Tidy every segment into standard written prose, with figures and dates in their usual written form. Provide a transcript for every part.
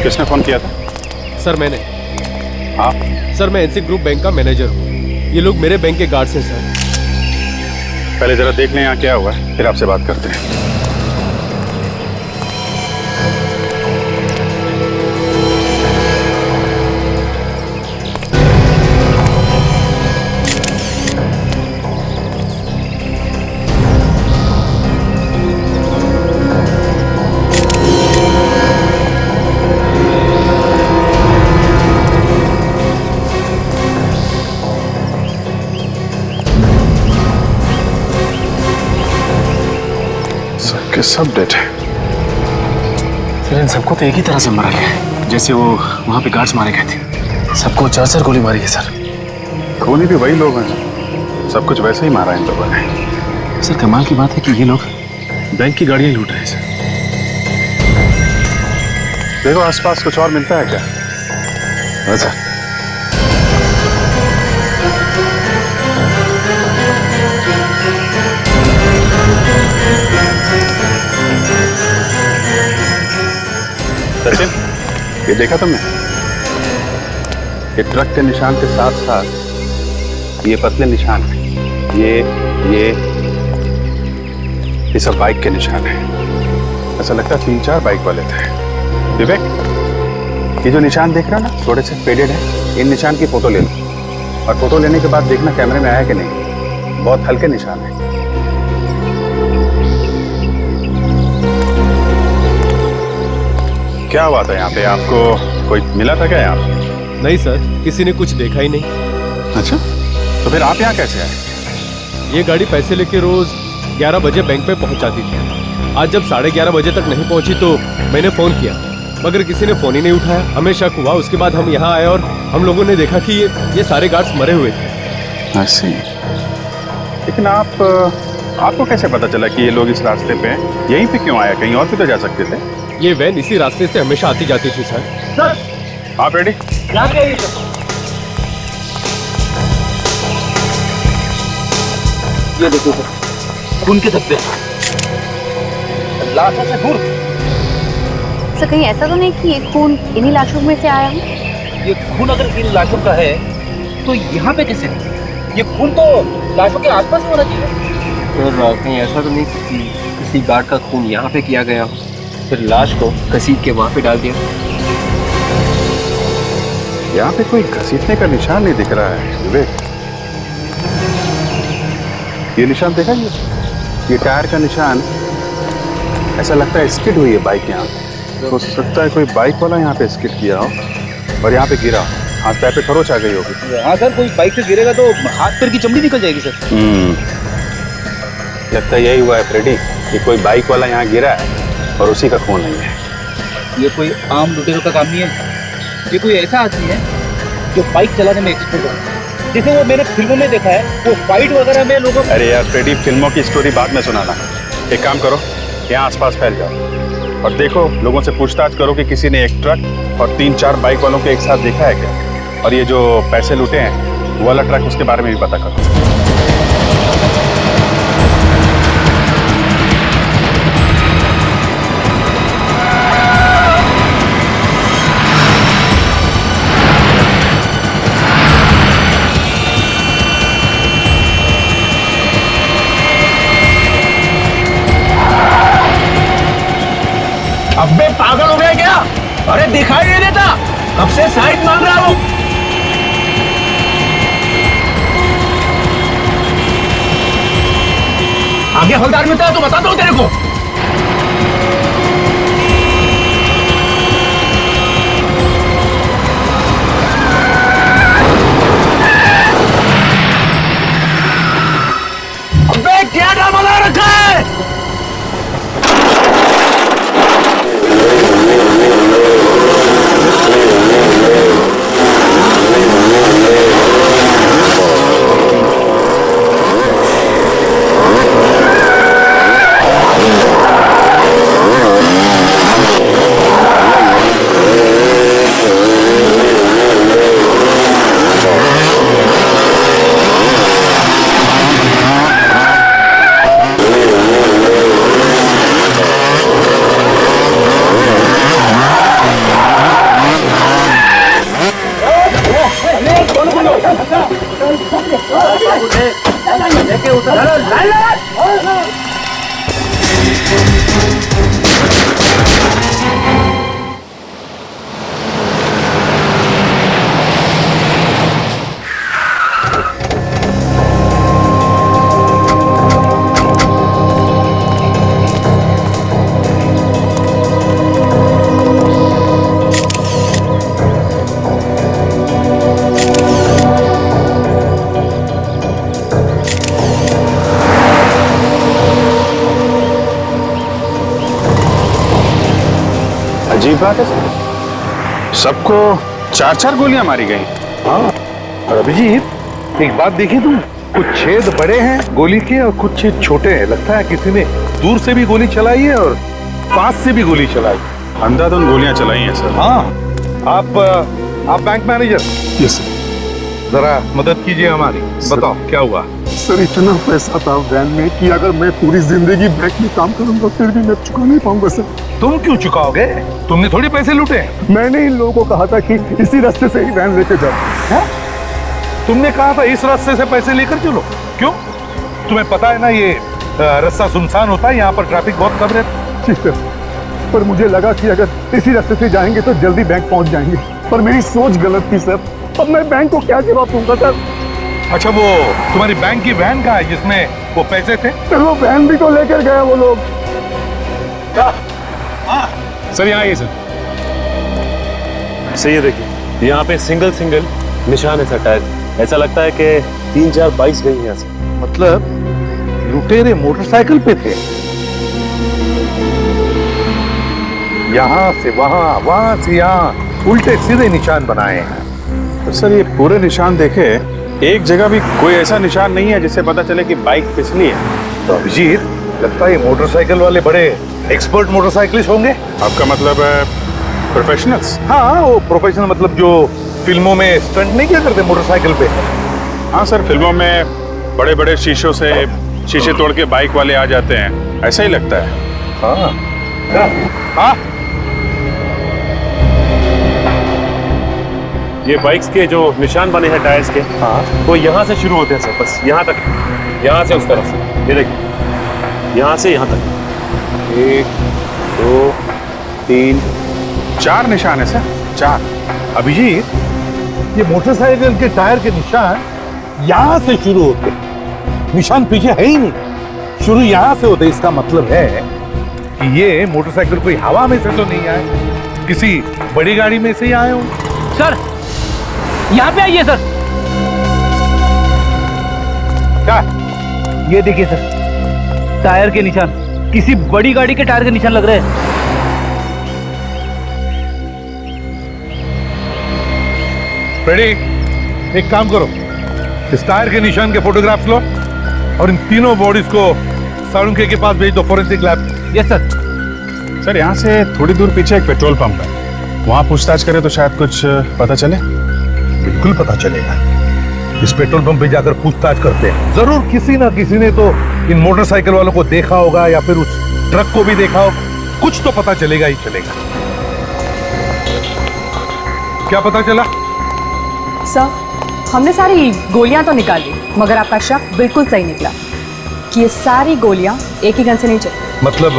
किसने फोन किया था? सर मैंने। आप? सर मैं एनसी ग्रुप बैंक का मैनेजर हूँ। ये लोग मेरे बैंक के गार्ड्स हैं सर। पहले जरा देख लें यहाँ क्या हुआ है, फिर आपसे बात करते हैं। सबके सब डेड है। सर इन सबको तो एक ही तरह से मारा गया है, जैसे वो वहां पे गार्ड्स मारे गए थे। सबको 4-4 गोली मारी है सर। खूनी भी वही लोग हैं, सब कुछ वैसे ही मारा इन लोगों ने। सर कमाल की बात है कि ये लोग बैंक की गाड़ियां लूट रहे हैं सर। देखो आसपास कुछ और मिलता है क्या? हाँ सर। सचिन, ये देखा तुमने? ये ट्रक के निशान के साथ साथ ये पतले निशान हैं। ये सब बाइक के निशान हैं। ऐसा लगता है 3-4 बाइक वाले थे। विवेक, ये जो निशान देख रहा है ना, थोड़े से फेडेड है, इन निशान की फोटो ले लो और फोटो लेने के बाद देखना कैमरे में आया कि नहीं। बहुत हल्के निशान है। क्या हुआ था यहाँ पे? आपको कोई मिला था क्या यहाँ पे? नहीं सर, किसी ने कुछ देखा ही नहीं। अच्छा, तो फिर आप यहाँ कैसे आए? ये गाड़ी पैसे लेके रोज 11 बजे बैंक पे पहुंच जाती थी। आज जब 11:30 बजे तक नहीं पहुंची तो मैंने फोन किया, मगर किसी ने फोन ही नहीं उठाया। हमें शक हुआ, उसके बाद हम यहाँ आए और हम लोगों ने देखा कि ये सारे गार्ड्स मरे हुए थे। ऐसे? लेकिन आपको कैसे पता चला कि ये लोग इस रास्ते पे हैं? यहीं पे क्यों आया? कहीं और भी तो जा सकते थे। ये वैन इसी रास्ते से हमेशा आती जाती थी सर। सर आप रेडी? ये देखो सर, खून के धब्बे, लाशों से दूर। सर कहीं ऐसा तो नहीं कि ये खून इन्हीं लाशों में से आया हो? ये खून अगर इन लाशों का है तो यहाँ पे कैसे है? ये खून तो लाशों के आसपास ही होना चाहिए। सर कहीं ऐसा तो नहीं कि किसी गार्ड का खून यहाँ पे किया गया हो, फिर लाश को घसीट के वहाँ पे डाल दिया? यहाँ पे कोई घसीटने का निशान नहीं दिख रहा है विवेक। ये निशान देखा? ये टायर का निशान, ऐसा लगता है स्किड हुई है बाइक यहाँ पे। हो सकता है कोई बाइक वाला यहाँ पे स्किड किया हो और यहाँ पे गिरा, हाथ पैर पे खरोच आ गई होगी। हाँ सर, कोई बाइक से गिरेगा तो हाथ पैर की चमड़ी निकल जाएगी सर। लगता है यही हुआ है फ्रेडी, कि कोई बाइक वाला यहाँ गिरा है और उसी का खून नहीं है। ये कोई आम लुटेरों का काम नहीं है। ये कोई ऐसा आदमी है जो बाइक चलाने में एक्सपर्ट है। जैसे वो मैंने फिल्मों में देखा है, वो फाइट वगैरह में लोगों। अरे यार फ्रेडी, फिल्मों की स्टोरी बाद में सुनाना। एक काम करो, यहाँ आसपास फैल जाओ और देखो, लोगों से पूछताछ करो कि किसी ने एक ट्रक और 3-4 बाइक वालों को एक साथ देखा है क्या। और ये जो पैसे लूटे हैं वो वाला ट्रक, उसके बारे में भी पता करो। अबे पागल हो गया क्या? अरे दिखाई नहीं देता, कब से साइड मांग रहा हूँ। आगे हवलदार मिलता है तो बता दो तेरे को। अबे क्या ड्रामा लगा रखा है? लेके उतर अजीब बात है सर, सबको 4-4 गोलियां मारी गई। हाँ, और अभिजीत एक बात देखी तुम, कुछ छेद बड़े हैं गोली के और कुछ छेद छोटे हैं। लगता है किसी ने दूर से भी गोली चलाई है और पास से भी गोली चलाई। अंधाधुंध गोलियां चलाई हैं सर। हाँ, आप बैंक मैनेजर, यस सर। जरा मदद कीजिए हमारी। बताओ क्या हुआ। सर इतना पैसा था वैन में कि अगर मैं पूरी जिंदगी बैंक में काम करूंगा फिर भी मैं चुका नहीं पाऊंगा सर। तुम क्यों चुकाओगे? तुमने थोड़ी पैसे लूटे। मैंने इन लोगों को कहा था कि इसी रास्ते से ही वैन लेके जाओ। तुमने कहा था इस रास्ते से पैसे लेकर चलो। क्यों? तुम्हें पता है ना ये रास्ता सुनसान होता है, यहाँ पर ट्रैफिक बहुत कम रहता है। ठीक है, पर मुझे लगा कि अगर इसी रास्ते से जाएंगे तो जल्दी बैंक पहुंच जाएंगे, पर मेरी सोच गलत थी सर। अब मैं बैंक को क्या जवाब दूंगा सर? अच्छा, वो तुम्हारी बैंक की वैन कहाँ है जिसमें वो पैसे थे? सर वो वैन भी तो लेकर गए वो लोग। सर यहाँ आइए सर। सही है, देखिए यहाँ पे सिंगल निशान है सर टायर। ऐसा लगता है कि 3-4 बाइक्स गई हैं यहाँ से। मतलब लुटेरे मोटरसाइकिल पे थे, यहाँ से वहां, वहां से यहाँ, उल्टे सीधे निशान बनाए हैं। तो सर ये पूरे निशान देखे, एक जगह भी कोई ऐसा निशान नहीं है जिससे पता चले कि बाइक फिसली है। तो अभिजीत, लगता है ये मोटरसाइकिल वाले बड़े एक्सपर्ट मोटरसाइकिलिस्ट होंगे। आपका मतलब है प्रोफेशनल्स? हाँ, वो प्रोफेशनल मतलब जो फिल्मों में स्टंट नहीं किया करते मोटरसाइकिल पे। हाँ सर, फिल्मों में बड़े बड़े शीशों से शीशे तोड़ के बाइक वाले आ जाते हैं, ऐसा ही लगता है। हाँ हाँ, ये बाइक्स के जो निशान बने हैं टायर्स के, हाँ, वो यहाँ से शुरू होते हैं सर, बस यहाँ तक, यहाँ से उस तरफ से। ये देखिए, यहाँ से यहाँ तक 1, 2, 3, 4 निशान है सर, 4। अभिजीत, ये मोटरसाइकिल के टायर के निशान यहाँ से शुरू होते, निशान पीछे है ही नहीं, शुरू यहाँ से होते। इसका मतलब है कि ये मोटरसाइकिल कोई हवा में से तो नहीं आए, किसी बड़ी गाड़ी में से ही आए हों। सर यहाँ पे आइए सर। क्या? ये देखिए सर, टायर के निशान, किसी बड़ी गाड़ी के टायर के निशान लग रहे हैं। फ्रेडी, एक काम करो, इस टायर के निशान के फोटोग्राफ्स लो और इन तीनों बॉडीज को साळुंखे के पास भेज दो, forensic lab. Yes sir. Sir यहाँ से थोड़ी दूर पीछे एक पेट्रोल पंप है, वहाँ पूछताछ करें तो शायद कुछ पता चले। बिल्कुल पता चलेगा। इस पेट्रोल पंप पे जाकर पूछताछ करते हैं, जरूर किसी ना किसी ने तो इन मोटरसाइकिल वालों को देखा होगा या फिर उस ट्रक को भी देखा होगा। कुछ तो पता चलेगा ही चलेगा। क्या पता चला? सर, हमने सारी गोलियां तो निकाल ली, मगर आपका शक बिल्कुल सही निकला कि ये सारी गोलियां एक ही गन से नहीं चली। मतलब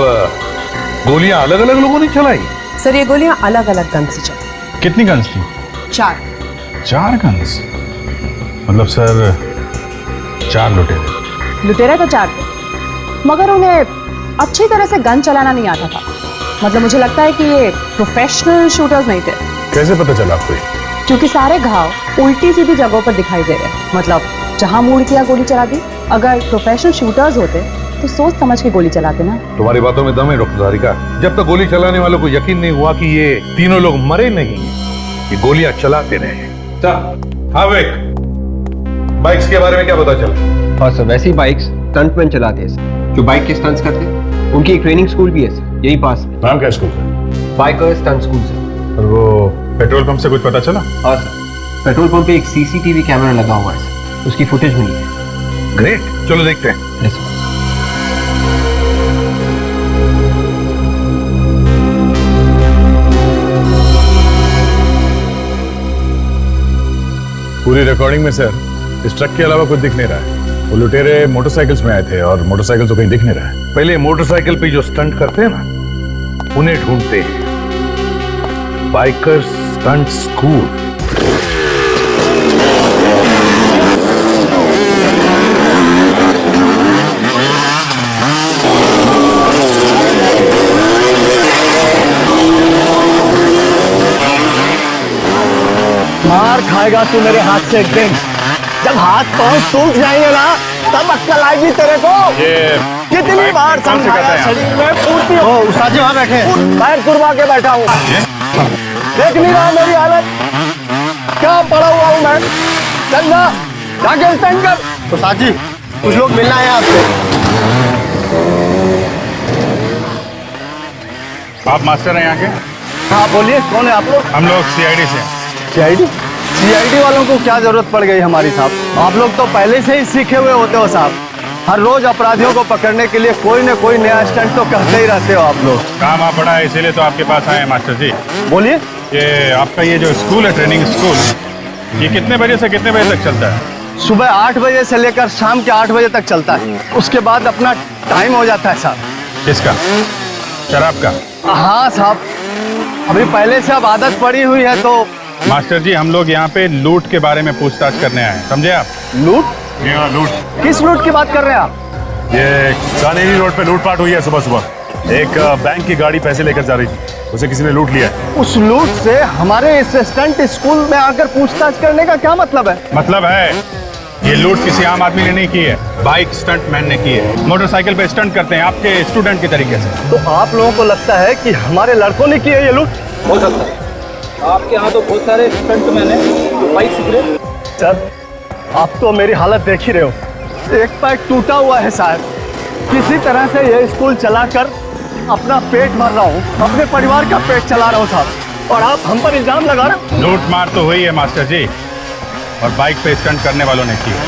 गोलियां अलग अलग लोगों ने चलाई? सर ये गोलियां अलग अलग गन से चली। कितनी गन्स थी? 4 गन्स? मतलब सर 4 लुटेरे? लुटेरे तो 4 थे, मगर उन्हें अच्छी तरह से गन चलाना नहीं आता था। मतलब मुझे लगता है कि ये प्रोफेशनल शूटर्स नहीं थे। कैसे पता चला आपको? क्योंकि सारे घाव उल्टी सीधी जगहों पर दिखाई दे रहे हैं, मतलब जहां मूड किया गोली चला दी। अगर प्रोफेशनल शूटर्स होते तो सोच समझ के गोली चलाते ना। तुम्हारी बातों में दम है डॉक्टर धारिका। जब तक गोली चलाने वालों को यकीन नहीं हुआ कि ये तीनों लोग मरे नहीं, ये गोलियां चलाते रहे। हाँ विक, बाइक्स के बारे में क्या पता चला? और सर वैसी बाइक्स स्टंटमैन चलाते हैं सर, जो बाइक के स्टंट्स करते हैं। उनकी एक ट्रेनिंग स्कूल भी है सर, यही पास में। नाम क्या स्कूल का? Biker stunt school sir. और वो पेट्रोल पंप से कुछ पता चला? हाँ सर, पेट्रोल पंप पे एक सीसीटीवी कैमरा लगा हुआ है सर, उसकी फुटेज मिली है। ग्रेट, चलो देखते हैं। Yes sir. पूरी रिकॉर्डिंग में सर इस ट्रक के अलावा कुछ दिख नहीं रहा है। वो लुटेरे मोटरसाइकिल्स में आए थे और मोटरसाइकिल तो कहीं दिख नहीं रहा है। पहले मोटरसाइकिल पे जो स्टंट करते हैं ना, उन्हें ढूंढते हैं। Bikers stunt school. मार खाएगा तू मेरे हाथ से एक दिन। जब हाथ पांव टूट जाएंगे ना, तब अक्कल आएगी तेरे को। कितनी बार समझाया, शरीर में फूर्ती हो। उस्ताद जी वहाँ बैठे, पैर कुर्बा के बैठा हूँ। देख नहीं रहा मेरी हालत, क्या पड़ा हुआ हूँ मैं। चल ना, जाके स्टैंड कर। उस्ताद जी कुछ लोग मिलना है आपसे। आप मास्टर हैं यहाँ के? हाँ बोलिए, कौन है आप लोग? हम लोग सीआईडी से हैं। सीआईडी? सीआईडी वालों को क्या जरूरत पड़ गई हमारी साहब? आप लोग तो पहले से ही सीखे हुए होते हो साहब। हर रोज अपराधियों को पकड़ने के लिए कोई न कोई नया स्टंट तो करते ही रहते हो आप लोग। काम आ पड़ा है, इसीलिए तो आपके पास आए हैं मास्टर जी। बोलिए। ये आपका ये जो स्कूल है, ट्रेनिंग स्कूल, ये कितने बजे से कितने बजे तक चलता है? सुबह 8 बजे से लेकर शाम के 8 बजे तक चलता है। उसके बाद अपना टाइम हो जाता है साहब। किसका? शराब का? हाँ साहब, अभी पहले से अब आदत पड़ी हुई है तो। मास्टर जी, हम लोग यहाँ पे लूट के बारे में पूछताछ करने आए हैं, समझे आप? लूट? लूट। किस लूट की बात कर रहे हैं आप? ये कानेरी रोड पे लूटपाट हुई है सुबह सुबह। एक बैंक की गाड़ी पैसे लेकर जा रही थी, उसे किसी ने लूट लिया है। उस लूट से हमारे इस स्टंट स्कूल में आकर पूछताछ करने का क्या मतलब है? मतलब है, ये लूट किसी आम आदमी ने नहीं की है, बाइक स्टंट मैन ने की है। मोटरसाइकिल पे स्टंट करते हैं आपके स्टूडेंट की तरीके से। तो आप लोगों को लगता है कि हमारे लड़कों ने की है ये लूट? हो सकता है। आपके यहाँ तो बहुत सारे स्टंट मैन हैं जो बाइक सीख रहे। सर, आप तो मेरी हालत देख ही रहे हो। एक पैर टूटा हुआ है साहब। किसी तरह से ये स्कूल चलाकर अपना पेट भर रहा हूँ, अपने परिवार का पेट चला रहा हूँ साहब, और आप हम पर इल्जाम लगा रहे। लूट मार तो हुई है मास्टर जी, और बाइक पे स्टंट करने वालों ने की है,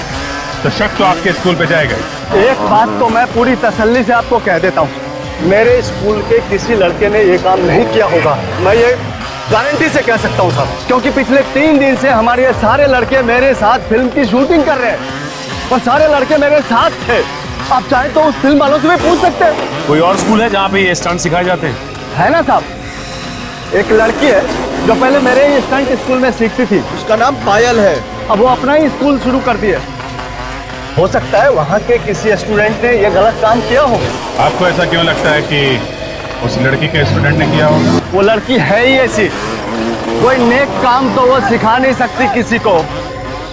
तो शक तो आपके स्कूल पे जाएगा। एक बात तो मैं पूरी तसल्ली से आपको कह देता हूँ, मेरे स्कूल के किसी लड़के ने ये काम नहीं किया होगा। मैं ये गारंटी से कह सकता हूँ साहब, क्योंकि पिछले 3 दिन से हमारे ये सारे लड़के मेरे साथ फिल्म की शूटिंग कर रहे हैं, और सारे लड़के मेरे साथ थे। आप चाहे तो उस फिल्म वालों से भी पूछ सकते हैं। कोई और स्कूल है जहाँ पे ये स्टंट सिखाए जाते हैं? है ना साहब, एक लड़की है जो पहले मेरे ही स्टंट स्कूल में सीखती थी, उसका नाम पायल है। अब वो अपना ही स्कूल शुरू कर दिया। हो सकता है वहाँ के किसी स्टूडेंट ने ये गलत काम किया हो। आपको ऐसा क्यों लगता है कि उस लड़की के स्टूडेंट ने किया होगा? वो लड़की है ही ऐसी, कोई नेक काम तो वो सिखा नहीं सकती किसी को।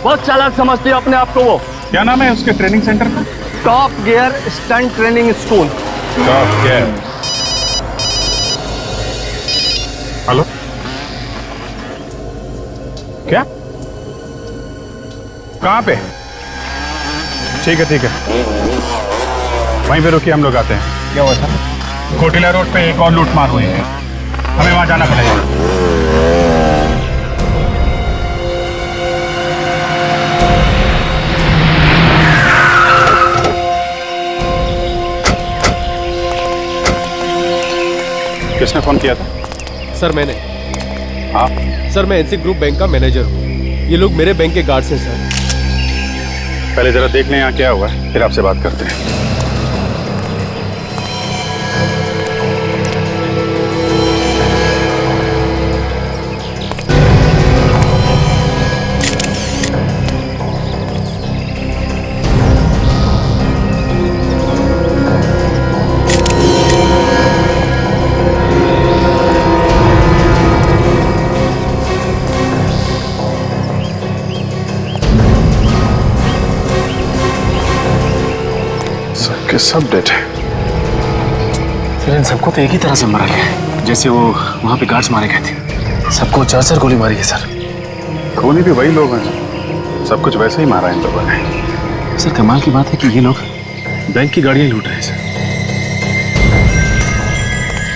बहुत चालाक समझती है अपने आप को वो। क्या नाम है उसके ट्रेनिंग सेंटर का? Top gear stunt training school. Top gear. Hello, क्या? कहाँ पे? ठीक है, वहीं पे रुकिए, हम लोग आते हैं। क्या हुआ था? कोटिला रोड पे एक और लूट मार हुई है, हमें वहां जाना पड़ेगा। किसने फोन किया था? सर मैंने। हाँ सर, मैं एनसी ग्रुप बैंक का मैनेजर हूँ। ये लोग मेरे बैंक के गार्ड्स हैं सर। पहले जरा देख लें यहाँ क्या हुआ है, फिर आपसे बात करते हैं। सबके सब डेड है। सर, इन सबको तो एक ही तरह से मारा गया है, जैसे वो वहाँ पे गार्ड्स मारे गए थे। सबको 4 गोली मारी है सर। खूनी भी वही लोग हैं, सब कुछ वैसे ही मारा इन लोगों ने। सर, कमाल की बात है कि ये लोग बैंक की गाड़ियाँ लूट रहे हैं सर।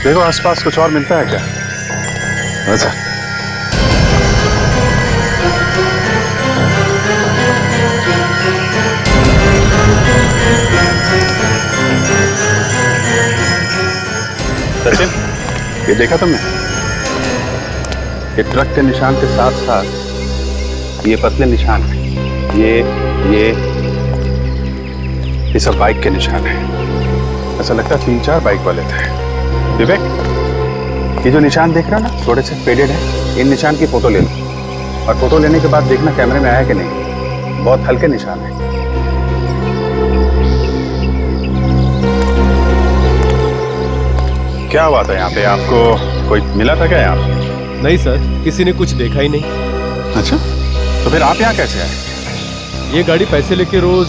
देखो आसपास कुछ और मिलता है क्या? सर, सचिन, ये देखा तुमने? ये ट्रक के निशान के साथ साथ ये पतले निशान हैं, ये ये सब बाइक के निशान है। ऐसा लगता है 3-4 बाइक वाले थे। विवेक, ये जो निशान देख रहा ना, थोड़े से फेडेड है, इन निशान की फोटो ले लो और फोटो लेने के बाद देखना कैमरे में आया कि नहीं। बहुत हल्के निशान है। क्या हुआ था यहाँ पे? आपको कोई मिला था क्या यहाँ पे? नहीं सर, किसी ने कुछ देखा ही नहीं। अच्छा, तो फिर आप यहाँ कैसे आए? ये गाड़ी पैसे लेके रोज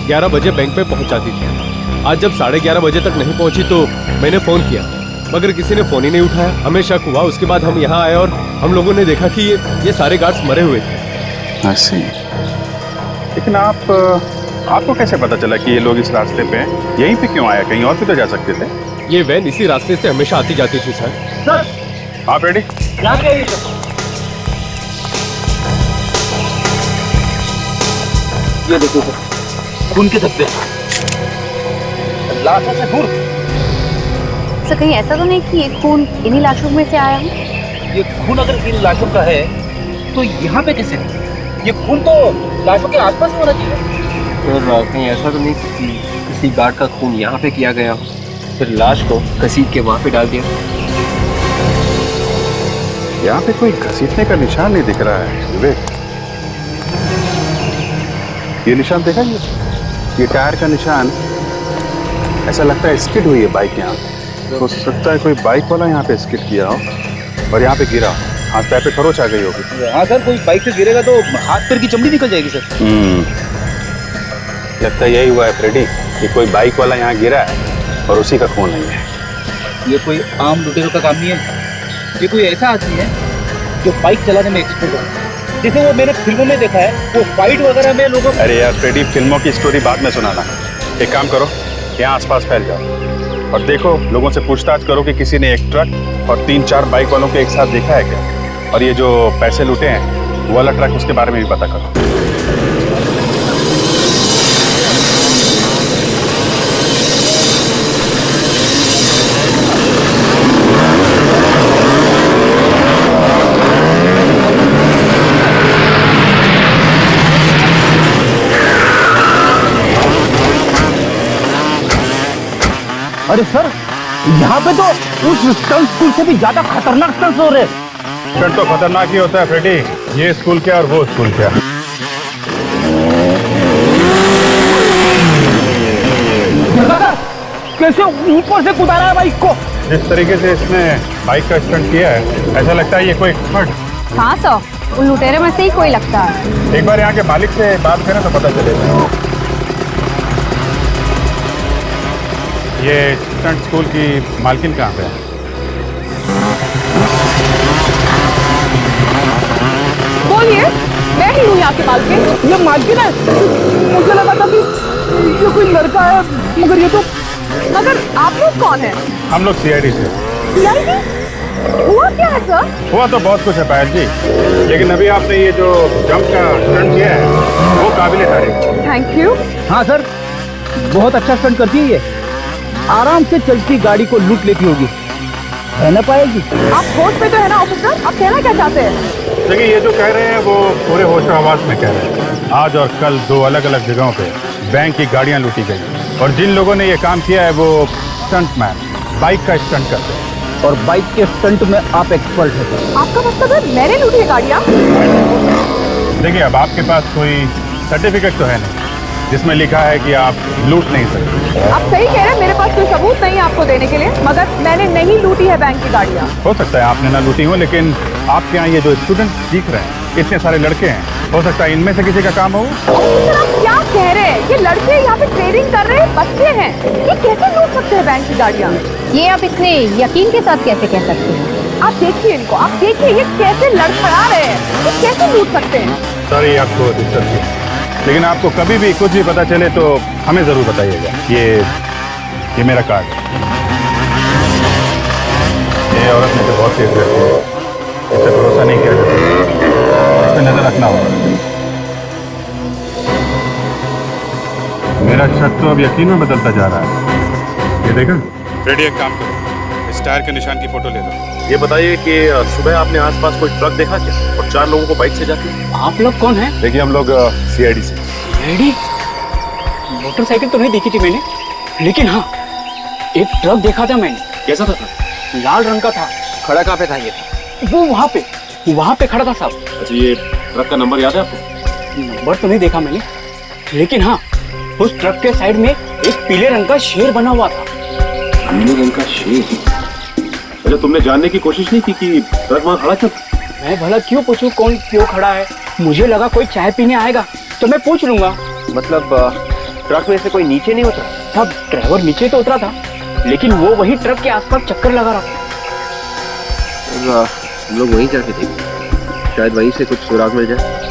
11 बजे बैंक पे पहुंच जाती थी। आज जब 11:30 बजे तक नहीं पहुंची तो मैंने फोन किया, मगर किसी ने फोन ही नहीं उठाया। हमें शक हुआ, उसके बाद हम यहाँ आए और हम लोगों ने देखा कि ये सारे गार्ड्स मरे हुए थे। ऐसे? लेकिन आपको कैसे पता चला कि ये लोग इस रास्ते पे हैं? यहीं पे क्यों आया? कहीं और भी तो जा सकते थे। ये वैन इसी रास्ते से हमेशा आती जाती थी सर। सर आप रेडी? ये देखो सर, खून के धब्बे, लाशों से दूर। सर कहीं ऐसा तो नहीं कि ये खून इन्हीं लाशों में से आया हो? ये खून अगर इन लाशों का है तो यहाँ पे कैसे? ये खून तो लाशों के आसपास होना चाहिए। सर कहीं ऐसा तो नहीं कि किसी गार्ड का खून यहाँ पे किया गया हो, फिर लाश को घसीट के वहाँ पे डाल दिया? यहाँ पे कोई घसीटने का निशान नहीं दिख रहा है विवेक। ये निशान देखा? ये टायर का निशान, ऐसा लगता है स्किड हुई है बाइक यहाँ। हो सकता है कोई बाइक वाला यहाँ पे स्किड किया हो और यहाँ पे गिरा, हाथ पैर पे खरोच आ गई होगी। हाँ सर, कोई बाइक से गिरेगा तो हाथ पैर की चमड़ी निकल जाएगी सर। लगता है यही हुआ है फ्रेडी, कि कोई बाइक वाला यहाँ गिरा है और उसी का खून नहीं है। ये कोई आम लुटेरों का काम नहीं है। ये कोई ऐसा आदमी है जो बाइक चलाने में एक्सपर्ट है। जैसे वो मैंने फिल्मों में देखा है, वो फाइट वगैरह में लोगों। अरे यार फ्रेडी, फिल्मों की स्टोरी बाद में सुनाना। एक काम करो, यहाँ आसपास फैल जाओ और देखो, लोगों से पूछताछ करो कि किसी ने एक ट्रक और 3-4 बाइक वालों को एक साथ देखा है क्या, और ये जो पैसे लूटे हैं वो वाला ट्रक, उसके बारे में भी पता करो। अरे सर, यहाँ पे तो उस स्टंट स्कूल से भी ज्यादा खतरनाक स्टंट हो रहे हैं। स्टंट तो खतरनाक ही होता है फ्रेडी, ये स्कूल क्या और वो स्कूल क्या। कैसे ऊपर से कुदा रहा है बाइक को? जिस तरीके से इसने बाइक का स्टंट किया है, ऐसा लगता है ये कोई एक्सपर्ट। हाँ सर, उन लुटेरे में से ही कोई लगता है। एक बार यहाँ के मालिक से बात करें तो पता चलेगा। ये स्टंट स्कूल की मालकिन कहाँ पे है? बोलिए, मैं ही हूँ यहाँ के मालकिन। ये मालकिन है? मुझे लगा था कि ये कोई लड़का है, मगर ये तो। मगर आप लोग कौन है? हम लोग सीआईडी से। सीआईडी? हुआ क्या है सर? हुआ तो बहुत कुछ है पायल जी, लेकिन अभी आपने ये जो जंप का स्टंट किया है वो काबिल तारीफ। Thank you. हाँ सर, बहुत अच्छा स्टंट करती है ये। आराम से चलती गाड़ी को लूट लेती होगी, है ना पाएगी? आप होश पे तो है ना ऑफिसर? आप कहना क्या चाहते हैं? देखिए, ये जो कह रहे हैं वो पूरे होश आवाज में कह रहे हैं। आज और कल 2 अलग-अलग जगहों पे बैंक की गाड़ियां लूटी गई और जिन लोगों ने ये काम किया है वो स्टंटमैन, बाइक का स्टंट करते हैं। और बाइक के स्टंट में आप एक्सपर्ट हैं। आपका मतलब है मैंने लूटी है गाड़ियाँ? देखिए, अब आपके पास कोई सर्टिफिकेट तो है नहीं जिसमें लिखा है कि आप लूट नहीं सकते। आप सही कह रहे हैं, मेरे पास कोई सबूत नहीं है आपको देने के लिए, मगर मैंने नहीं लूटी है बैंक की गाड़ियाँ। हो सकता है आपने ना लूटी हो, लेकिन आपके यहाँ ये जो स्टूडेंट सीख रहे हैं, इतने सारे लड़के हैं, हो सकता है इनमें से किसी का काम हो। ऑफिसर, आप क्या कह रहे हैं? ये लड़के यहाँ पे ट्रेनिंग कर रहे हैं, बच्चे हैं, ये कैसे लूट सकते हैं बैंक की गाड़ियाँ? ये आप इतने यकीन के साथ कैसे कह सकते हैं? आप देखिए इनको, आप देखिए ये कैसे लड़खड़ा रहे हैं, ये कैसे लूट सकते हैं? सॉरी आपको डिस्टर्ब किया, लेकिन आपको कभी भी कुछ भी पता चले तो हमें जरूर बताइएगा। ये मेरा कार्ड है। ये औरत मुझे बहुत तेज रहती है, इससे भरोसा नहीं किया जाता, इस पर नजर रखना होगा। मेरा शक तो अब यकीन में बदलता जा रहा है। ये देखा रेडी, एक काम करो, इस टायर के निशान की फोटो ले लो। ये बताइए कि सुबह आपने आसपास कोई ट्रक देखा क्या, और 4 लोगों को बाइक से जाके? आप लोग कौन हैं? देखिए, हम लोग सीआईडी से। डैडी, मोटरसाइकिल तो नहीं देखी थी मैंने, लेकिन हाँ एक ट्रक देखा था मैंने। कैसा था? लाल रंग का था। खड़ा कहाँ पे था ये? वो वहाँ पे खड़ा था साहब। अच्छा, ये ट्रक का नंबर याद है आपको? नंबर तो नहीं देखा मैंने, लेकिन हाँ उस ट्रक के साइड में एक पीले रंग का शेर बना हुआ था। पीले रंग का शेर? अच्छा, तुमने जानने की कोशिश नहीं की कि ट्रक वहाँ खड़ा क्यों? मैं भला क्यों पूछूं कौन क्यों खड़ा है? मुझे लगा कोई चाय पीने आएगा तो मैं पूछ लूंगा। मतलब ट्रक में से कोई नीचे नहीं उतरा? साहब ड्राइवर नीचे तो उतरा था, लेकिन वो वही ट्रक के आसपास चक्कर लगा रहा था। हम लोग वहीं जाके देखें, शायद वहीं से कुछ सुराग मिल जाए।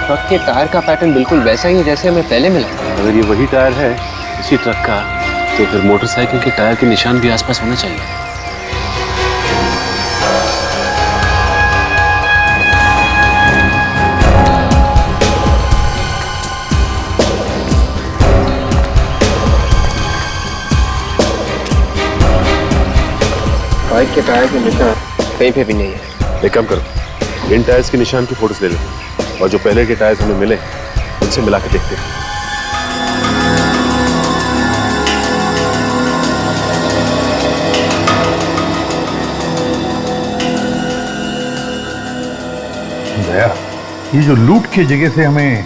ट्रक के टायर का पैटर्न बिल्कुल वैसा ही है जैसे हमें पहले मिला। अगर ये वही टायर है इसी ट्रक का, तो फिर मोटरसाइकिल के टायर के निशान भी आसपास होने चाहिए। बाइक के टायर के निशान कहीं पे भी नहीं है। एक काम करो, इन टायर्स के निशान की फोटोज ले लो और जो पहले के टायर्स हमें मिले उनसे मिला के देखते हैं। दया, ये जो लूट की जगह से हमें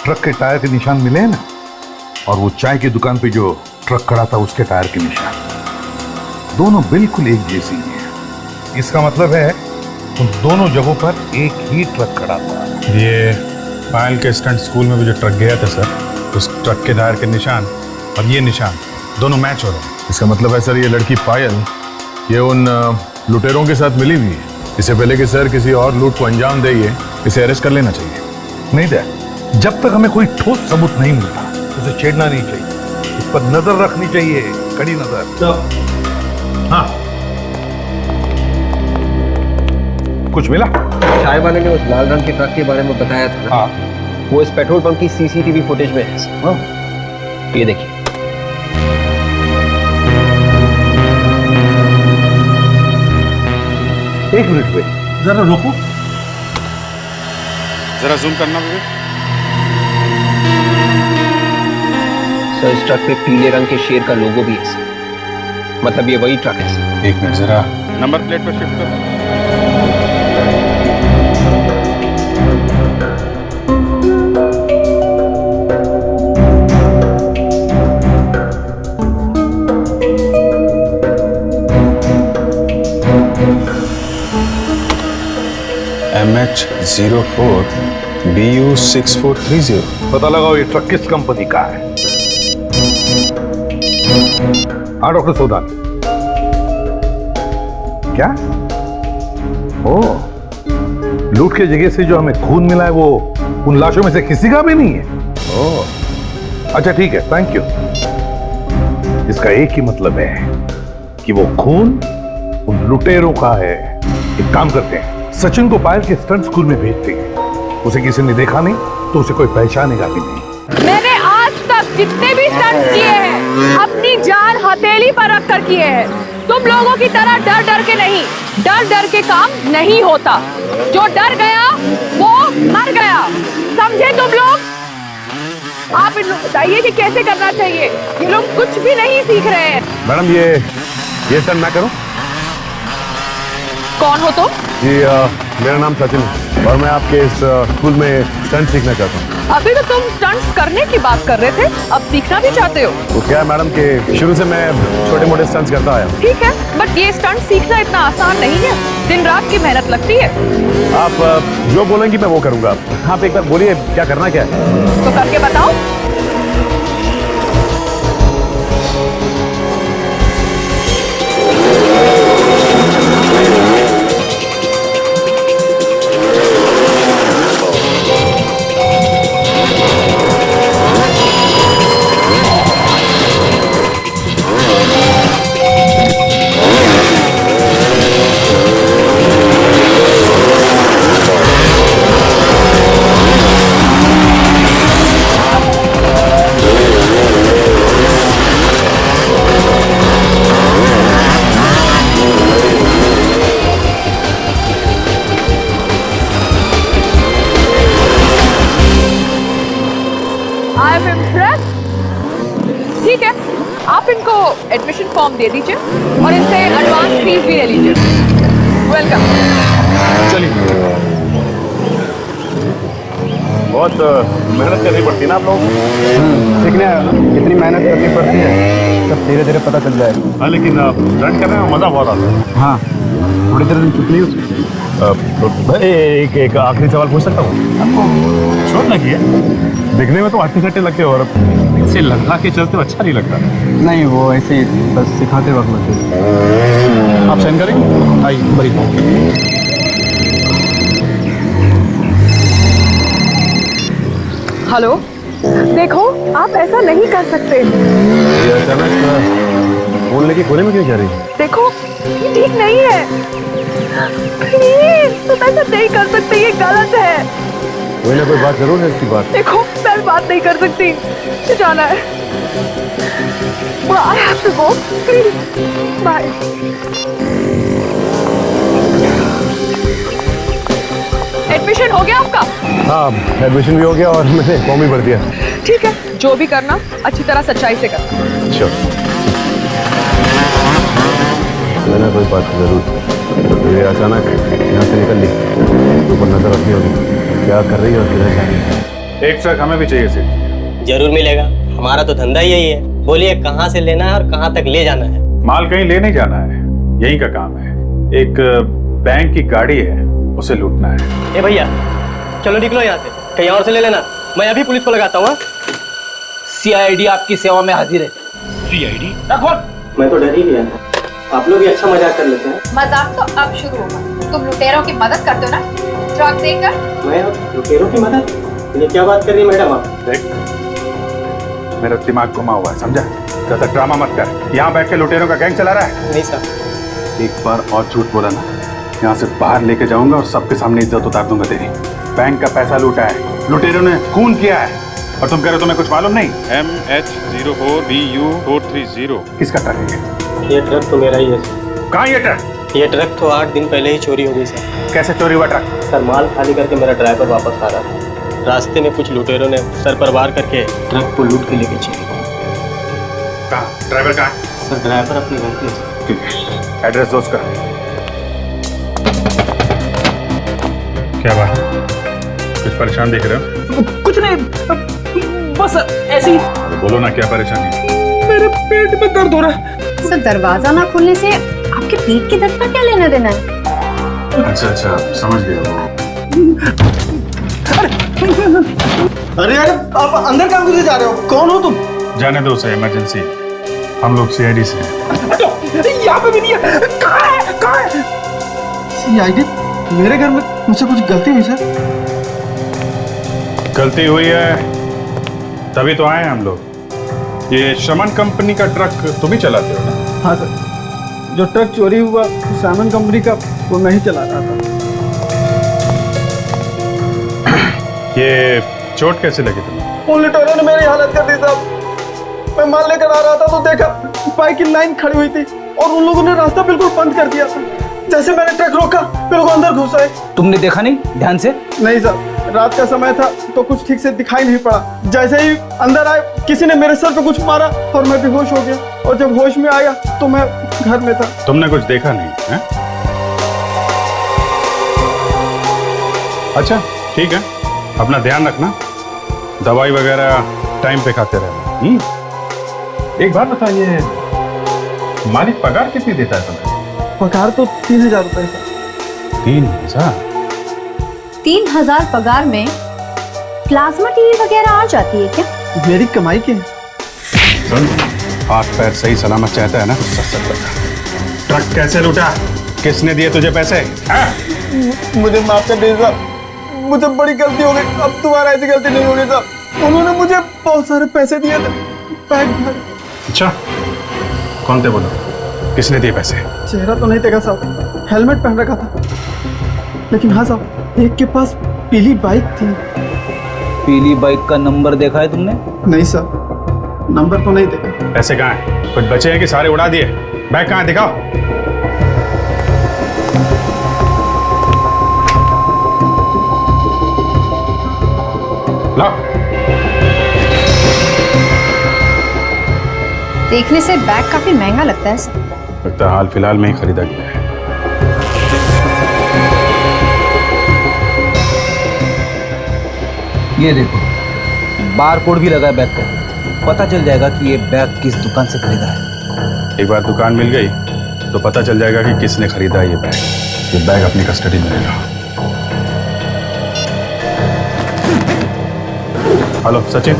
ट्रक के टायर के निशान मिले हैं ना, और वो चाय की दुकान पे जो ट्रक खड़ा था उसके टायर के निशान, दोनों बिल्कुल एक जैसी हैं। इसका मतलब है उन दोनों जगहों पर एक ही ट्रक खड़ा था। ये पायल के स्टंट स्कूल में भी जो ट्रक गया था सर, उस ट्रक के टायर के निशान और ये निशान दोनों मैच हो रहे हैं। इसका मतलब है सर, ये लड़की पायल ये उन लुटेरों के साथ मिली हुई है। इससे पहले कि सर किसी और लूट को अंजाम दे, इसे अरेस्ट कर लेना चाहिए। नहीं दया, जब तक हमें कोई ठोस सबूत नहीं मिलता उसे छेड़ना नहीं चाहिए, इस पर नजर रखनी चाहिए, कड़ी नजर। हाँ, कुछ मिला? चाय वाले ने उस लाल रंग के ट्रक के बारे में बताया था। हाँ, वो इस पेट्रोल पंप की सीसीटीवी फुटेज में है। हाँ। ये देखिए। एक मिनट पे जरा रोको, जरा जूम करना मुझे। सर, इस ट्रक पे पीले रंग के शेर का लोगो भी है सर। मतलब ये वही ट्रक है सर। एक मिनट, जरा नंबर प्लेट पर शिफ्ट करो। MH04 BU6430। पता लगाओ ये ट्रक किस कंपनी का है। हाँ डॉक्टर सोदान, क्या? ओ, लूट के जगह से जो हमें खून मिला है वो उन लाशों में से किसी का भी नहीं है। ओ, अच्छा ठीक है, थैंक यू। इसका एक ही मतलब है कि वो खून उन लुटेरों का है। एक काम करते हैं, सचिन को पायल के स्टंट स्कूल में भेजते हैं। उसे किसी ने देखा नहीं तो उसे कोई पहचानेगा भी नहीं। मैंने आज तक जितने भी स्टंट किए हैं अपनी जान हथेली पर रख कर किए हैं। तुम लोगों की तरह डर डर के नहीं, डर डर के काम नहीं होता। जो डर गया वो मर गया, समझे तुम लोग? आप इन लोग बताइए कि कैसे करना चाहिए। ये लोग कुछ भी नहीं सीख रहे हैं। मैडम, ये स्टंट मैं करूं? कौन हो तुम? जी, मेरा नाम सचिन है और मैं आपके इस स्कूल में स्टंट सीखना चाहता हूँ। अभी तो तुम स्टंट्स करने की बात कर रहे थे, अब सीखना भी चाहते हो? तो क्या है मैडम कि शुरू से मैं छोटे मोटे स्टंट्स करता आया हूँ। ठीक है, बट ये स्टंट सीखना इतना आसान नहीं है, दिन रात की मेहनत लगती है। आप जो बोलेंगी मैं वो करूँगा। आप एक बार बोलिए क्या करना क्या है। तो करके बताओ। आप इनको एडमिशन फॉर्म दे दीजिए और इनसे एडवांस फीस भी ले लीजिए। वेलकम। चलिए। बहुत मेहनत करनी पड़ती ना आप लोगों को। सीखने आया ना, कितनी मेहनत करनी पड़ती है सब धीरे धीरे पता चल जाएगा। हाँ लेकिन स्टंट करने में मजा बहुत आता है। हाँ, थोड़ी देर में कितनी एक आखिरी सवाल पूछ सकता हूँ आपको? शोर ना किए, दिखने में तो अच्छे सट्टे लगते हो और ऐसे लगा के चलते हो अच्छा नहीं लगता। नहीं, वो ऐसे ही बस सिखाते वक्त लगते। आप साइन करेंगे? आइए बड़ी। हेलो, देखो आप ऐसा नहीं कर सकते। ये अचानक बोलने की कोने में क्यों जा रही है? देखो ये ठीक नहीं है। प्लीज तुम ऐसा नहीं कर सकते, ये गलत है। कोई ना कोई बात जरूर है इसकी बात। देखो मैं बात नहीं कर सकती, मुझे जाना है। I have to go. Please. Bye. Admission हो गया आपका? हाँ, एडमिशन भी हो गया और मैंने फॉर्म भी भर दिया। ठीक है, जो भी करना अच्छी तरह सच्चाई से करना। श्योर। मैंने कोई बात जरूर। ये अचानक यहाँ से निकल ली, ऊपर नजर रखनी होगी क्या कर रही है और किधर जा रही है। एक ट्रक हमें भी चाहिए सिर्फ। जरूर मिलेगा, हमारा तो धंधा यही है। बोलिए कहाँ से लेना है और कहाँ तक ले जाना है? माल कहीं ले नहीं जाना है, यही का काम है। एक बैंक की गाड़ी है, उसे लूटना है। ए भैया चलो निकलो यहाँ से, कहीं और से ले लेना। मैं अभी पुलिस को लगाता हूँ। CID आपकी सेवा में हाजिर है। CID? मैं तो डर ही गया था। आप लोग भी अच्छा मजाक कर लेते हैं। मजाक तो अब शुरू होगा। तुम लुटेरों की मदद करते हो ना, ट्रक देकर। मैं लुटेरों की मदद? ये क्या बात कर रही है मैडम आप? देख, मेरा दिमाग घुमा हुआ है, समझा? ज्यादा ड्रामा मत कर। यहाँ बैठ के लुटेरों का गैंग चला रहा है। नहीं सर। एक बार और झूठ बोला ना, यहाँ से बाहर लेके जाऊंगा और सबके सामने इज्जत उतार दूंगा तेरी। बैंक का पैसा लूटा है, लुटेरों ने खून किया है, और तुम कह रहे हो तुम्हें कुछ मालूम नहीं? MH04BU430 किसका ट्रक है? ये ट्रक तो मेरा ही है। कहाँ ये ट्रक? ये ट्रक तो 8 दिन पहले ही चोरी हो गई सर। कैसे चोरी हुआ ट्रक? सर माल खाली करके मेरा ड्राइवर वापस आ रहा था। रास्ते में कुछ लुटेरों ने सर पर वार करके ट्रक को लूट के लेके चले गए। कहाँ? ड्राइवर कहाँ? सर ड्राइवर अपने घर पे है। ठीक है, एड्रेस दो उसका। क्या बात, कुछ परेशान दिख रहे हो? कुछ नहीं, बस ऐसे ही। बोलो ना, क्या परेशानी है? मेरे पेट में दर्द हो रहा है। सर दरवाजा ना खोलने से आपके पेट के दर्द का क्या लेना देना है? अच्छा अच्छा, समझ गया। अरे यार आप अंदर कहाँ घुसे जा रहे हो? कौन हो तुम? जाने दो उसे, इमरजेंसी। हम लोग CID से हैं। यहाँ पे भी नहीं है। कहाँ है? कहाँ है? CID? मेरे घर में मुझसे कुछ गलती हुई सर? गलती हुई है तभी तो आए हैं हम लोग। ये शमन कंपनी का ट्रक तुम ही चलाते हो ना? हाँ सर, जो ट्रक चोरी हुआ शमन कंपनी का, वो मैं ही चला रहा था। ये चोट कैसे लगी तुम्हें? उन लुटेरों ने मेरी हालत कर दी साहब। मैं माल लेकर आ रहा था तो देखा बाइक की लाइन खड़ी हुई थी और उन लोगों ने रास्ता बिल्कुल बंद कर दिया था। जैसे मैंने ट्रक रोका, फिर वो अंदर घुस आए। तुमने देखा नहीं ध्यान से? नहीं सर, रात का समय था तो कुछ ठीक से दिखाई नहीं पड़ा। जैसे ही अंदर आए, किसी ने मेरे सर पे कुछ मारा और मैं बेहोश हो गया, और जब होश में आया तो मैं घर में था। तुमने कुछ देखा नहीं है? अच्छा ठीक है, अपना ध्यान रखना, दवाई वगैरह टाइम पे खाते रहना। एक बात बताइए, मालिक पगार कितनी देता है तुम्हें? पगार तो 3000 रुपए सर। 3000? 3000 पगार में प्लाज्मा टीवी वगैरह आ जाती है क्या? मेरी कमाई के। सुन, हाथ पैर सही सलामत चाहता है ना तो सच बता, ट्रक कैसे लूटा? किसने दिए तुझे पैसे? मुझे माफ कर दीजिए साहब, मुझे बड़ी गलती हो गई। अब तुम्हारा ऐसी गलती नहीं होगी साहब। उन्होंने मुझे बहुत सारे पैसे दिए थे, बैग भर। अच्छा, कौन थे बोलो, किसने दिए पैसे? चेहरा तो नहीं देखा साहब, हेलमेट पहन रखा था। लेकिन हाँ साहब, एक के पास पीली बाइक थी। पीली बाइक का नंबर देखा है तुमने? नहीं सर, नंबर तो नहीं देखा। पैसे कहाँ हैं? कुछ बचे हैं कि सारे उड़ा दिए? बैग कहाँ है, दिखाओ। लाओ। देखने से बैग काफी महंगा लगता है सर। लगता है हाल फिलहाल में ही खरीदा गया है। ये देखो, बार कोड भी लगा है बैग पे। पता चल जाएगा कि ये बैग किस दुकान से खरीदा है। एक बार दुकान मिल गई तो पता चल जाएगा कि किसने खरीदा है ये बैग। ये बैग अपनी कस्टडी में लेगा। हेलो सचिन।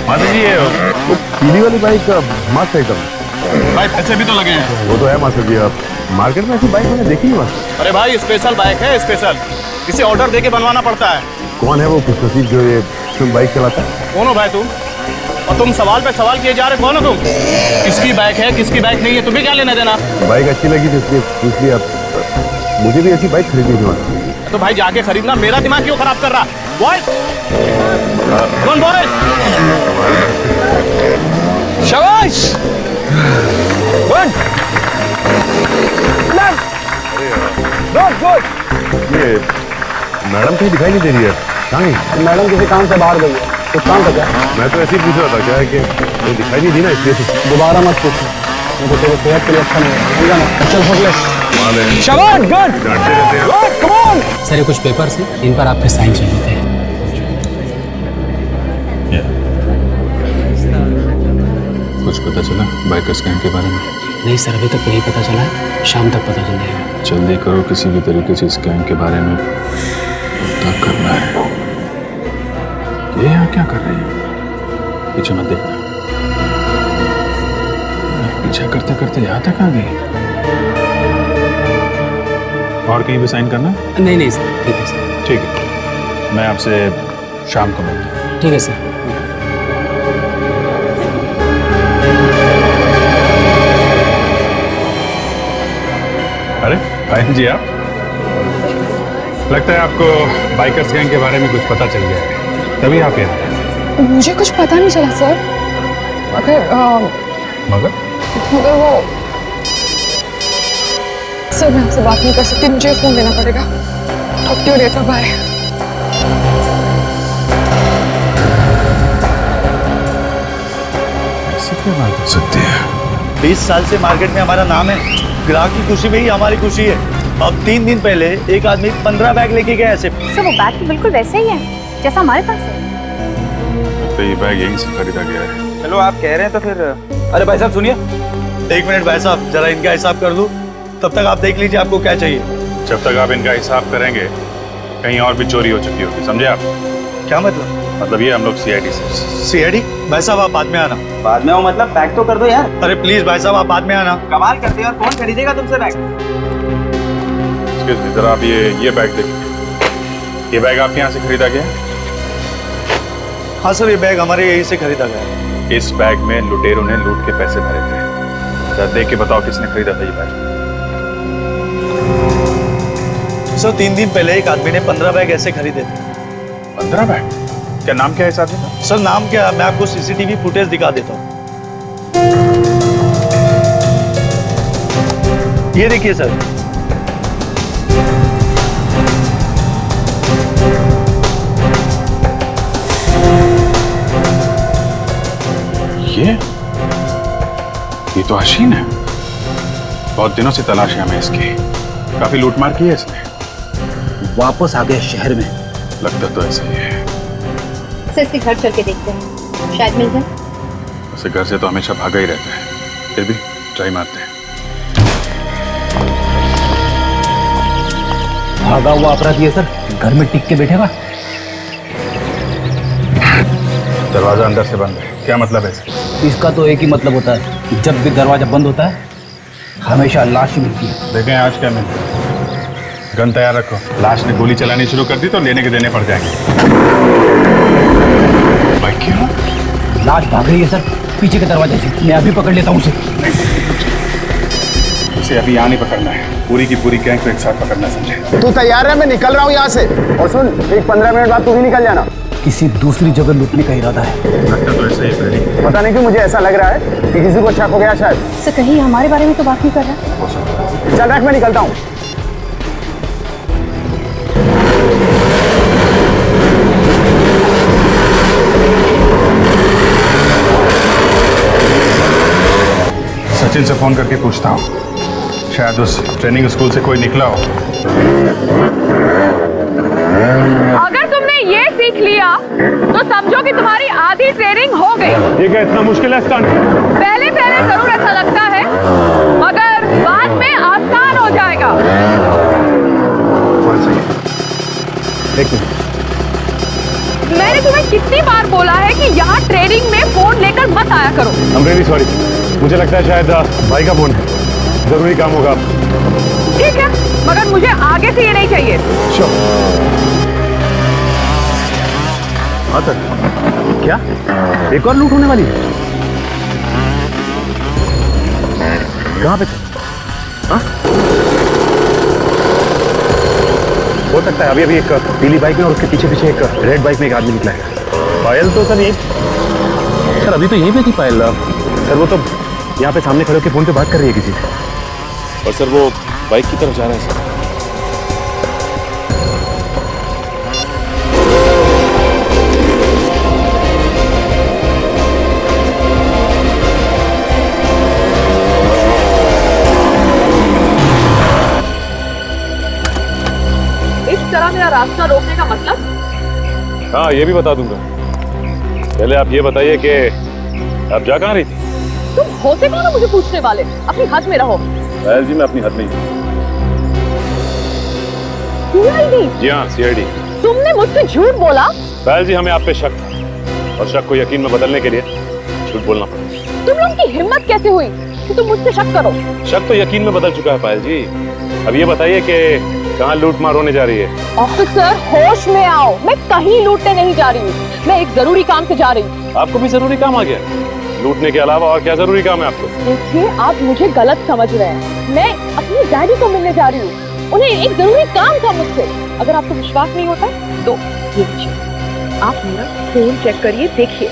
माता जी ये पीली वाली बाइक मस्त है एकदम। भाई पैसे भी तो लगे हैं। वो तो है माता जी, आप मार्केट में ऐसी बाइक मैंने देखी नहीं माता। अरे भाई स्पेशल बाइक है, स्पेशल। इसे ऑर्डर देके बनवाना पड़ता है। कौन है वो खुशनसीब जो ये तुम बाइक चलाता है? कौन हो भाई तुम? और तुम सवाल पे सवाल किए जा रहे, कौन हो तुम? किसकी बाइक है किसकी बाइक नहीं है, तुम्हें क्या लेना देना? बाइक अच्छी लगी तो इसलिए पूछ लिया। आप मुझे भी ऐसी बाइक खरीदनी थी। तो भाई जाके खरीदना, मेरा दिमाग क्यों खराब कर रहा? बॉयज, कौन बॉयज? शाबाश, गुड, गुड। ये मैडम कहीं दिखाई नहीं दे रही है। कहाँ है? मैडम किसी काम से बाहर गई है। कुछ काम था क्या? मैं तो ऐसे ही पूछ रहा था, क्या है कि वो दिखाई नहीं दी ना, इसलिए तो। दोबारा मत पूछो, मुझे तेरे सेहत के लिए अच्छा नहीं है। समझा ना? चल फोकस। शाबाश, गुड, डांटते रहते हैं। Good, come on. सर ये कुछ पेपर्स हैं, इन पर आपके साइन चाहिए थे। कुछ पता चला बाइकर्स गैंग के बारे में? नहीं सर, अभी तक नहीं पता चला है, शाम तक पता चल जाएगा। जल्दी करो, किसी भी तरीके से इस गैंग के बारे में पता करना है। ये यहाँ क्या कर रही है? पीछे मत देखना। पीछे करते करते यहाँ तक आ गई। और कहीं भी साइन करना? नहीं नहीं सर, ठीक है सर। ठीक है, मैं आपसे शाम को मिलता हूँ। ठीक है सर। अरे भाई जी, आप लगता है आपको बाइकर्स गैंग के बारे में कुछ पता चल गया है, तभी आप यहाँ आए। मुझे कुछ पता नहीं चला सर, मगर वो सर, मैं आपसे बात नहीं कर सकती, मुझे फोन लेना पड़ेगा। Talk to you later, bye. ऐसी क्या बात हो सकती है? 20 साल से मार्केट में हमारा नाम है। ग्राहक की खुशी में ही हमारी खुशी है। अब 3 दिन पहले एक आदमी 15 बैग लेके गया ऐसे। सर वो बैग तो बिल्कुल वैसे ही है जैसा हमारे पास है। तो ये बैग यहीं से खरीदा गया है। चलो आप कह रहे हैं तो फिर। अरे भाई साहब सुनिए। 1 मिनट भाई साहब, जरा इनका हिसाब कर लूं, तब तक आप देख लीजिए आपको क्या चाहिए। जब तक आप इनका हिसाब करेंगे कहीं और भी चोरी हो चुकी होगी, समझे आप? क्या मतलब? मतलब ये हम लोग सीआईडी से। सीआईडी? भाई साहब आप बाद में आना। बाद में आओ मतलब पैक तो कर दो यार। अरे प्लीज भाई साहब आप बाद में आना। कमाल करते हैं, और कौन खरीदेगा तुमसे बैग? एक्सक्यूज मी, जरा आप ये बैग देखिए। ये बैग आपके यहाँ से खरीदा गया? हाँ सर, ये बैग हमारे यहीं से खरीदा गया। इस बैग में लुटेरों ने लूट के पैसे भरे थे। जरा देख के बताओ किसने खरीदा था ये बैग? सर 3 दिन पहले एक आदमी ने 15 बैग ऐसे खरीदे थे। 15 बैग? क्या नाम क्या है इस आदमी का? सर नाम क्या, मैं आपको सीसीटीवी फुटेज दिखा देता हूँ। ये देखिए सर। ये तो हसीन है। बहुत दिनों से तलाश है हमें इसकी। काफी लूटमार की है इसने। वापस आ गए शहर में। लगता तो ऐसा ही है। सर इसके घर चल के देखते हैं, शायद मिल जाए। उसे घर से तो हमेशा भागा ही रहता है, फिर भी ट्राई मारते हैं। भागा हुआ अपराधी है सर, घर में टिक के बैठेगा। दरवाजा अंदर से बंद है, क्या मतलब है? इसका तो एक ही मतलब होता है, जब भी दरवाजा बंद होता है हमेशा लाश ही मिलती है। देखें आज क्या मिलता है। गन तैयार रखो, लाश ने गोली चलानी शुरू कर दी तो लेने के देने पड़ जाएंगे। भाई क्यों? लाश भाग रही है सर, पीछे के दरवाजे से। मैं अभी पकड़ लेता हूँ उसे। उसे अभी यहाँ नहीं पकड़ना है, पूरी की पूरी गैंग को एक साथ पकड़ना, समझे? तू तैयार है? मैं निकल रहा हूँ यहाँ से। और सुन, एक 15 मिनट बाद तू भी निकल जाना। किसी दूसरी जगह लूटने का इरादा है। लगता तो ऐसा ही है। पता नहीं क्यों मुझे ऐसा लग रहा है कि किसी को शक हो गया शायद। सर कहीं हमारे बारे में तो बात नहीं कर रहा। चल रख, मैं निकलता हूँ। सचिन से फोन करके पूछता हूँ, शायद उस ट्रेनिंग स्कूल से कोई निकला हो। अगर तुमने ये सीख लिया तो समझो कि तुम्हारी आधी ट्रेनिंग हो गई। ये क्या इतना मुश्किल है स्टंट? पहले पहले जरूर ऐसा लगता है, मगर बाद में आसान हो जाएगा। एक मिनट, मैंने तुम्हें कितनी बार बोला है कि यहाँ ट्रेनिंग में फोन लेकर मत आया करो। I'm really sorry। मुझे लगता है शायद भाई का फोन है, जरूरी काम होगा। ठीक है, मगर मुझे आगे से ये नहीं चाहिए। हाँ सर, क्या एक और लूट होने वाली है? कहाँ पे? हाँ? हो सकता है अभी अभी एक पीली बाइक में और उसके पीछे पीछे एक रेड बाइक में एक आदमी निकला है। पायल तो सर, ये सर अभी तो यहीं पे थी पायल। सर वो तो यहाँ पे सामने खड़े होकर फोन पे बात कर रही है किसी से। और सर वो बाइक की तरफ जा रहे हैं सर। इस तरह मेरा रास्ता रोकने का मतलब? हाँ, ये भी बता दूंगा। पहले आप ये बताइए कि आप जा कहाँ रही थी? तुम होते कौन हो मुझे पूछने वाले? अपनी हद में रहो। पायल जी, मैं अपनी हद में ही हूँ। CID? जी हाँ, CID। तुमने मुझसे झूठ बोला? पायल जी, हमें आप पे शक था और शक को यकीन में बदलने के लिए झूठ बोलना पड़ा। तुम लोग की हिम्मत कैसे हुई कि तुम मुझसे शक करो? शक तो यकीन में बदल चुका है पायल जी। अब ये बताइए कि कहाँ लूट मार होने जा रही है? ऑफिसर, होश में आओ। मैं कहीं लूटने नहीं जा रही हूँ, मैं एक जरूरी काम से जा रही हूँ। आपको भी जरूरी काम आ गया? लूटने के अलावा और क्या जरूरी काम है आपको? देखिए, आप मुझे गलत समझ रहे हैं। मैं अपनी डैडी को मिलने जा रही हूँ, उन्हें एक जरूरी काम था मुझसे। अगर आपको विश्वास नहीं होता तो ये लीजिए, आप मेरा फोन चेक करिए, देखिए।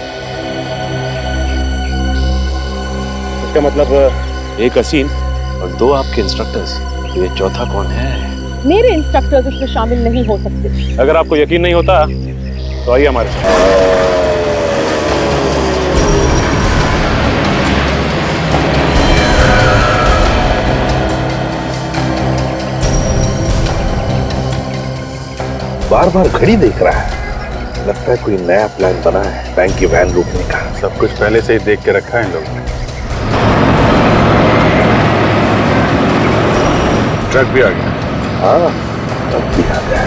इसका मतलब एक असीम और दो आपके इंस्ट्रक्टर्स, ये चौथा कौन है? मेरे इंस्ट्रक्टर्स इसमें शामिल नहीं हो सकते। अगर आपको यकीन नहीं होता तो आइए हमारे साथ। बार बार घड़ी देख रहा है, लगता है कोई नया प्लान बना है बैंक की वैन लूटने का। सब कुछ पहले से ही देख के रखा है इन लोगों ने। ट्रक भी आ गया। हाँ, ट्रक भी आ गया।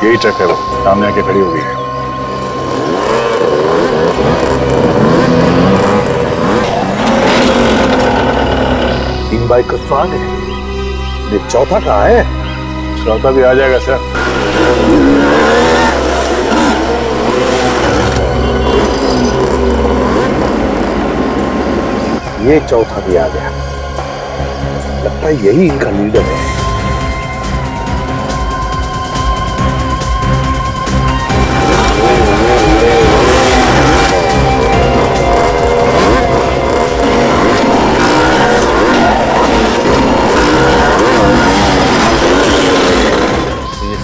यही ट्रक है, वो सामने आके खड़ी हो गई है। तीन बाइक का स्वाद है, ये चौथा कहाँ है? चौथा भी आ जाएगा सर। ये चौथा भी आ गया, लगता है यही इनका लीडर है।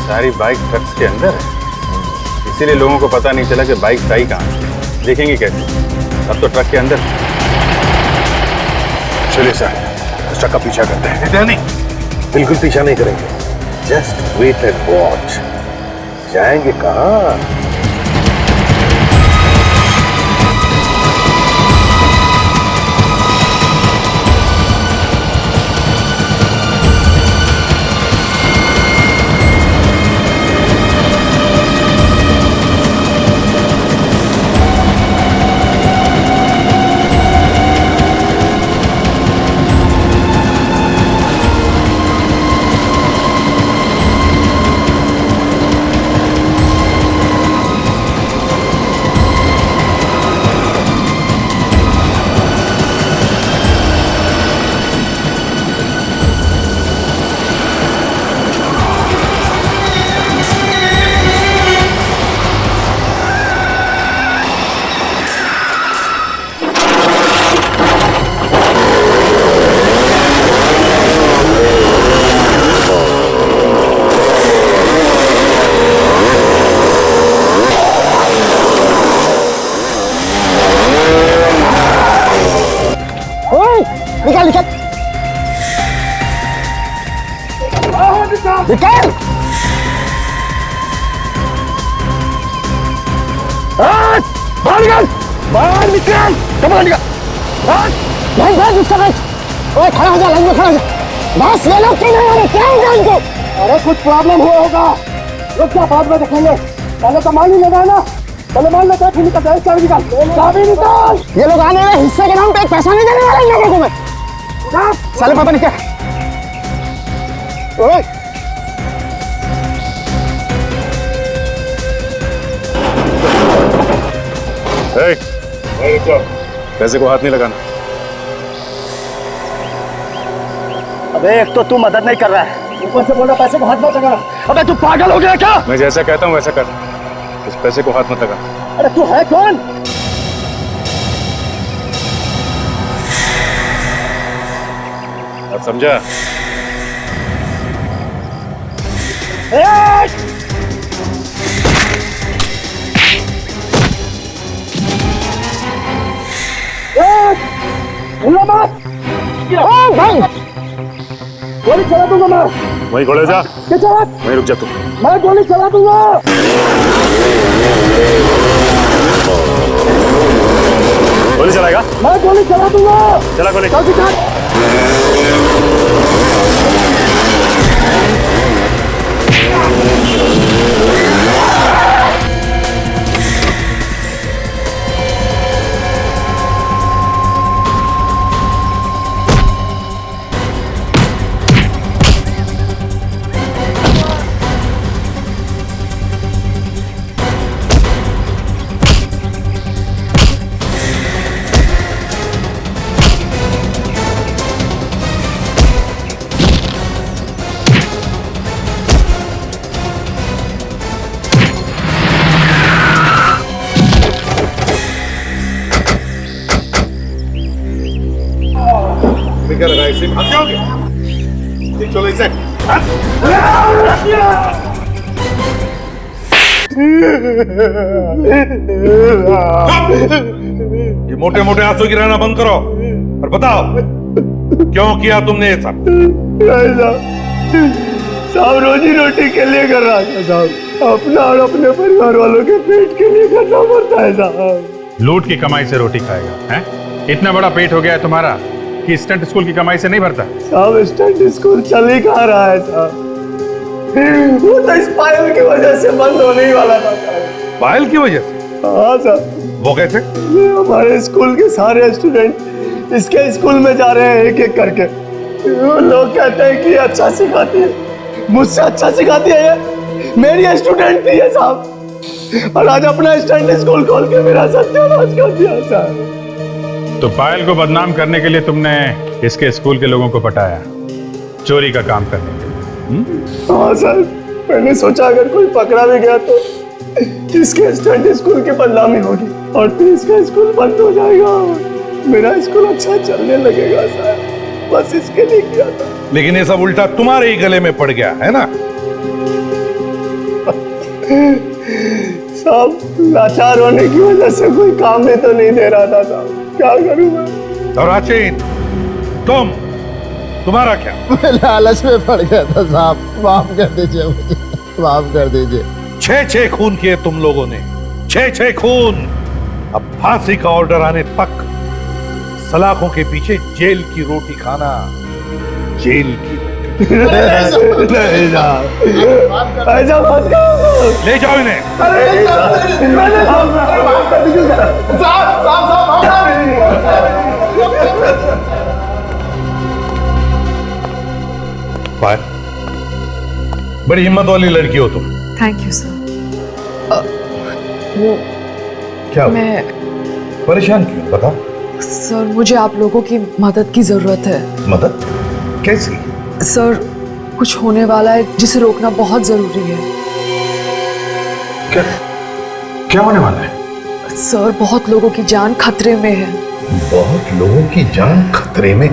सारी बाइक ट्रक्स के अंदर है, इसीलिए लोगों को पता नहीं चला कि बाइक आई कहाँ से। देखेंगे कैसे? अब तो ट्रक के अंदर। चलिए सर, उस ट्रक का पीछा करते हैं। नहीं, बिल्कुल पीछा नहीं करेंगे। Just wait and watch. जाएंगे कहाँ? निकल। बाहर निकल, बाहर निकल, कपड़ा निकल। भाई भाई उसका भाई, ओए खड़ा हो जा, लाइन में खड़ा हो जा। बस ये लोग क्यों नहीं आ रहे, क्या हो गया इनको? अरे कुछ प्रॉब्लम हुआ होगा, रुक जा, बाद में देखेंगे। पहले तो मान ही लेना है ना, पहले मान लेते हैं, फिर निकल जाए। चाबी निकाल, चाबी निकाल। ये लोग आने वाले हिस्से के नाम पे एक पैसा नहीं देने वाले इन लोगों को मैं। साले पापा निकल। ओए पैसे को हाथ नहीं लगाना। अबे एक तो तू मदद नहीं कर रहा है, ऊपर से बोल रहा पैसे को हाथ मत लगाना। अबे तू पागल हो गया क्या? मैं जैसा कहता हूँ वैसा कर, उस पैसे को हाथ मत लगा। अरे तू है कौन? अब समझा? भाई गोली चला दूंगा मैं। वहीं खड़े जा, वहीं रुक जा तू। मैं गोली चला दूंगा। गोली चलाएगा? मैं गोली चला दूंगा। चला गोली। क्या लगा इसे? भाग जाओगे? चलो इसे। ये मोटे मोटे आंसू गिराना बंद करो और बताओ क्यों किया तुमने ये सब? साहब रोजी रोटी के लिए कर रहा था साहब, अपना और अपने परिवार वालों के पेट के लिए करना पड़ता है साहब। लूट की कमाई से रोटी खाएगा हैं? इतना बड़ा पेट हो गया है तुम्हारा कि स्टंट स्कूल की कमाई से नहीं भरता? साहब स्टंट स्कूल चल ही कहाँ रहा है साहब, वो तो इस पायल की वजह से बंद होने ही वाला था साहब। पायल की वजह से? हाँ साहब। वो कैसे? हमारे स्कूल के सारे स्टूडेंट इसके स्कूल में जा रहे हैं एक एक करके। वो लोग कहते हैं कि अच्छा सिखाती है, मुझसे अच्छा सिखाती है ये, मेरी स्टूडेंट थी ये साहब, और आज अपना स्टंट स्कूल खोल के मेरा सत्यानाश कर दिया साहब। तो पायल को बदनाम करने के लिए तुमने इसके स्कूल के लोगों को पटाया, चोरी का काम करने के लिए? हाँ सर, मैंने सोचा अगर कोई पकड़ा भी गया तो इसके स्टंट स्कूल की बदनामी होगी और फिर इसका स्कूल बंद हो जाएगा, मेरा स्कूल अच्छा चलने लगेगा सर, बस इसके लिए किया था। लेकिन ये सब उल्टा तुम्हारे ही गले में पड़ गया है ना? साहब लाचार होने की वजह से कोई काम भी तो नहीं दे रहा था साहब, क्या करूं मैं? और राचिन तुम्हारा क्या? मैं लालच में पड़ गया था साहब, माफ कर दीजिए मुझे, माफ कर दीजिए। 6 खून किए तुम लोगों ने, 6 खून। अब फांसी का ऑर्डर आने तक सलाखों के पीछे जेल की रोटी खाना, जेल की रोटी। नहीं साहब, ऐसा मत करो। ले जाओ इन्हें। पायल, बड़ी हिम्मत वाली लड़की हो तुम। Thank you sir. वो क्या मैं परेशान क्यों बता? सर मुझे आप लोगों की मदद की जरूरत है। मदद कैसी? सर कुछ होने वाला है जिसे रोकना बहुत जरूरी है। क्या क्या होने वाला है? सर बहुत लोगों की जान खतरे में है। बहुत लोगों की जान खतरे में?